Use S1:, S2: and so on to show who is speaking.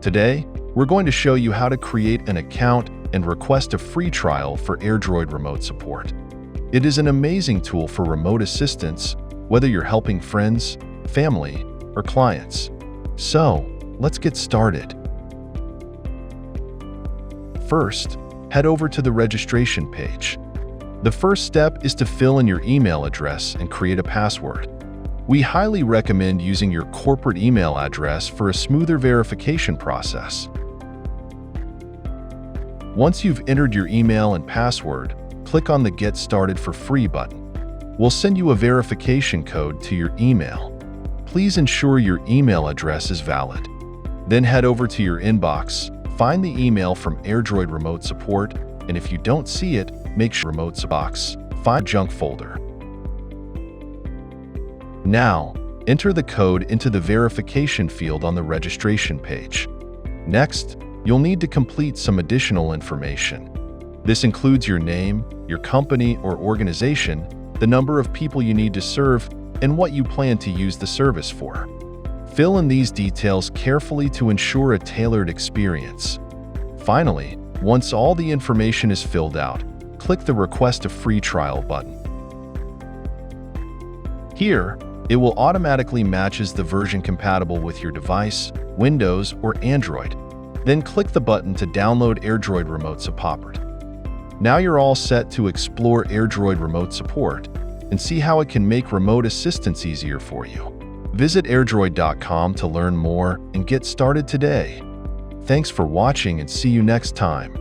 S1: Today, we're going to show you how to create an account and request a free trial for AirDroid Remote Support. It is an amazing tool for remote assistance, whether you're helping friends, family, or clients. So, let's get started. First, head over to the registration page. The first step is to fill in your email address and create a password. We highly recommend using your corporate email address for a smoother verification process. Once you've entered your email and password, click on the Get Started for Free button. We'll send you a verification code to your email. Please ensure your email address is valid. Then head over to your inbox, find the email from AirDroid Remote Support, and if you don't see it, make sure Remote Box, find Junk folder. Now, enter the code into the verification field on the registration page. Next, you'll need to complete some additional information. This includes your name, your company or organization, the number of people you need to serve, and what you plan to use the service for. Fill in these details carefully to ensure a tailored experience. Finally, once all the information is filled out, click the Request a Free Trial button. Here, it will automatically matches the version compatible with your device, Windows, or Android. Then click the button to download AirDroid Remote Support. Now you're all set to explore AirDroid Remote Support and see how it can make remote assistance easier for you. Visit airdroid.com to learn more and get started today. Thanks for watching and see you next time.